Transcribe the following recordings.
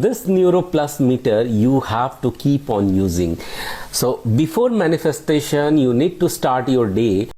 this Neuro Plus meter you have to keep on using. So before manifestation, you need to start your day.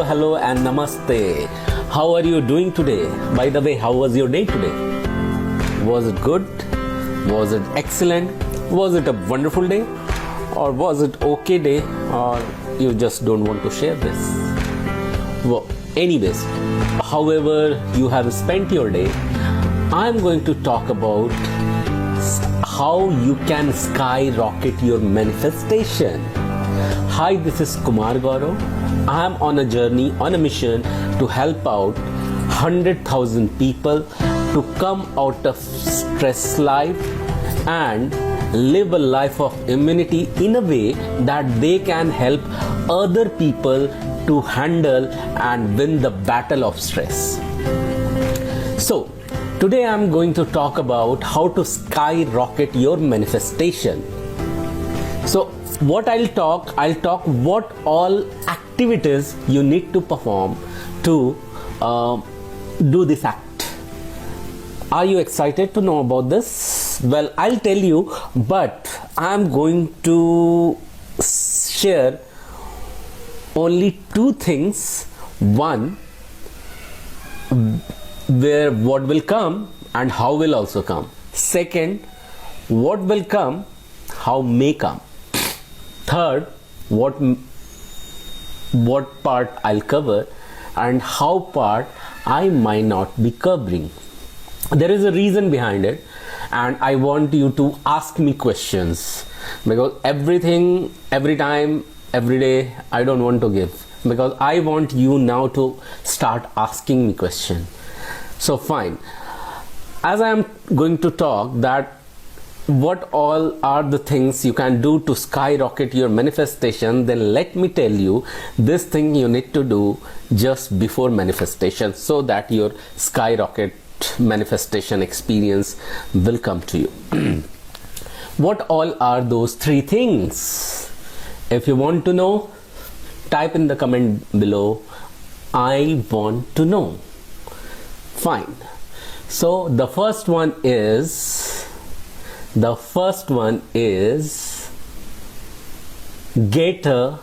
Hello and namaste. How are you doing today? By the way, how was your day today? Was it good? Was it excellent? Was it a wonderful day? Or was it okay day? Or you just don't want to share this? Well, anyways, however you have spent your day, I'm going to talk about how you can skyrocket your manifestation. Hi, this is Kumar Gaurav. I am on a journey, on a mission to help out 100,000 people to come out of stress life and live a life of immunity in a way that they can help other people to handle and win the battle of stress. So today I am going to talk about how to skyrocket your manifestation. So what I'll talk what all activities you need to perform to do this act. Are you excited to know about this? Well, I'll tell you, but I'm going to share only two things. One, where what will come and how will also come. Second, what will come, how may come. Third, what part I'll cover and how part I might not be covering. There is a reason behind it, and I want you to ask me questions, because everything, every time, every day, I don't want to give, because I want you now to start asking me questions. So fine, as I am going to talk that what all are the things you can do to skyrocket your manifestation, then let me tell you this thing you need to do just before manifestation so that your skyrocket manifestation experience will come to you. What all are those three things? If you want to know, type in the comment below, I want to know. Fine. So the first one is get a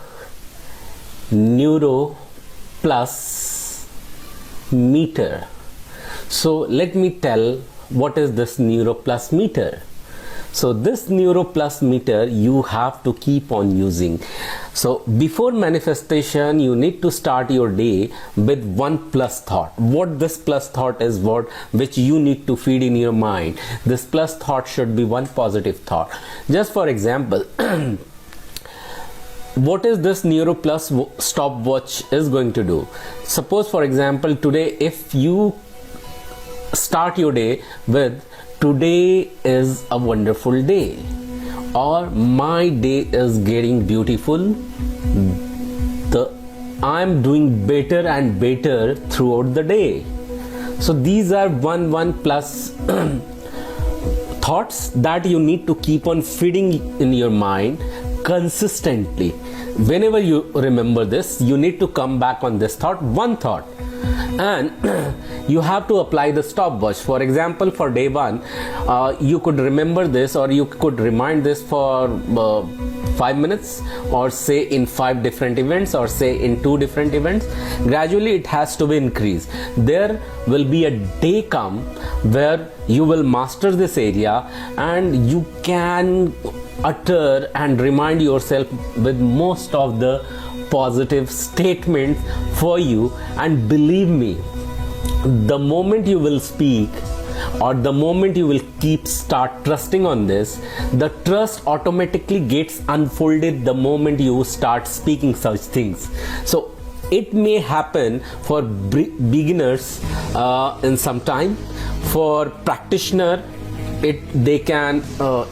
Neuro Plus meter. So let me tell what is this Neuro Plus meter. So this Neuro Plus meter you have to keep on using. So before manifestation, you need to start your day with one plus thought. What this plus thought is, which you need to feed in your mind. This plus thought should be one positive thought. Just for example, what is this Neuro Plus stopwatch is going to do? Suppose for example today, if you start your day with today is a wonderful day, or my day is getting beautiful, I'm doing better and better throughout the day. So these are one plus thoughts that you need to keep on feeding in your mind consistently. Whenever you remember this, you need to come back on this thought, one thought, and you have to apply the stopwatch. For example, for day one, you could remember this, or you could remind this for 5 minutes, or say in 5 different events, or say in 2 different events. Gradually it has to be increased. There will be a day come where you will master this area, and you can utter and remind yourself with most of the positive statements for you. And believe me, the moment you will speak, or the moment you will start trusting on this, the trust automatically gets unfolded the moment you start speaking such things. So it may happen for beginners in some time. For practitioner, they can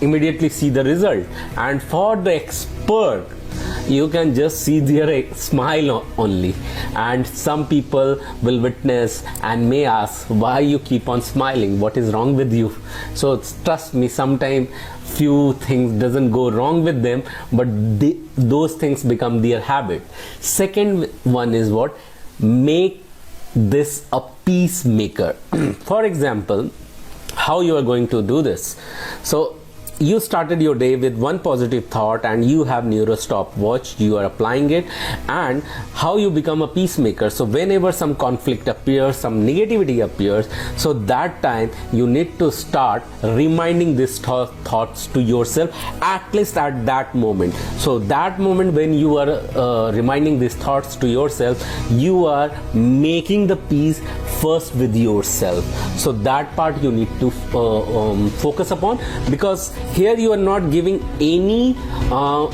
immediately see the result, and for the expert, you can just see their smile only, and some people will witness and may ask, why you keep on smiling, what is wrong with you? So trust me, sometimes few things doesn't go wrong with them, but those things become their habit. Second one is what? Make this a peacemaker. For example, how you are going to do this? So you started your day with one positive thought, and you have neuro stopwatch, you are applying it, and how you become a peacemaker. So whenever some conflict appears, some negativity appears, so that time you need to start reminding these thoughts to yourself, at least at that moment. So that moment when you are reminding these thoughts to yourself, you are making the peace first with yourself. So that part you need to focus upon, because here you are not giving any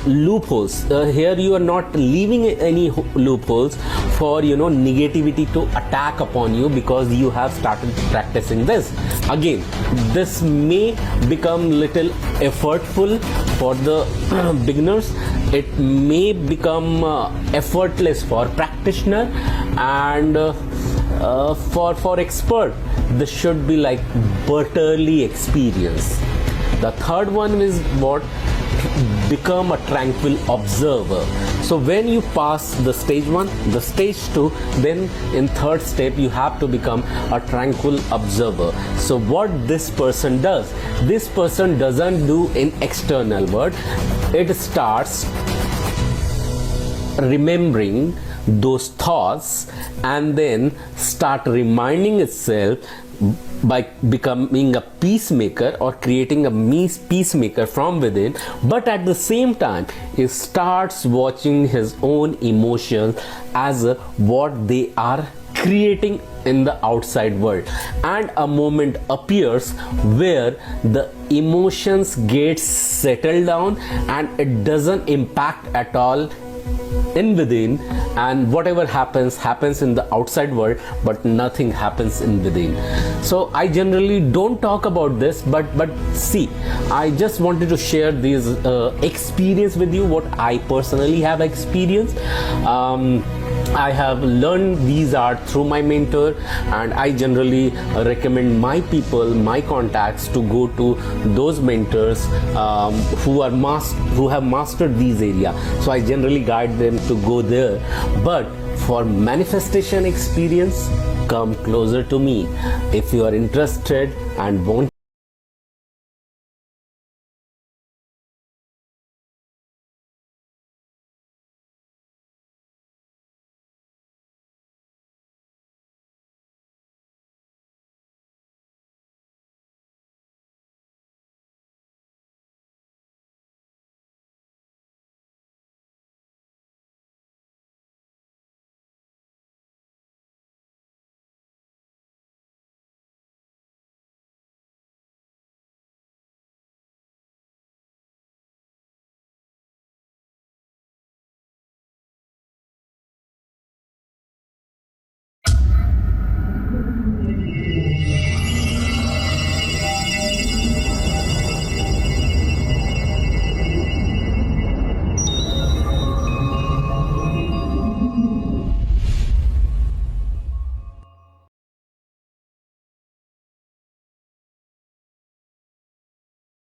loopholes. Here you are not leaving any loopholes for negativity to attack upon you, because you have started practicing this. Again, this may become little effortful for the beginners. It may become effortless for practitioner, and for expert, this should be like butterly experience. The third one is what? Become a tranquil observer. So when you pass the stage 1, the stage 2, then in third step you have to become a tranquil observer. So what this person does? This person doesn't do in external world. It starts remembering those thoughts and then start reminding itself by becoming a peacemaker or creating a peacemaker from within. But at the same time, he starts watching his own emotions as what they are creating in the outside world, and a moment appears where the emotions get settled down and it doesn't impact at all in within, and whatever happens in the outside world, but nothing happens in within. So I generally don't talk about this, but see, I just wanted to share this experience with you, what I personally have experienced. I have learned these art through my mentor, and I generally recommend my people, my contacts, to go to those mentors who have mastered these areas. So I generally guide them to go there. But for manifestation experience, come closer to me. If you are interested and want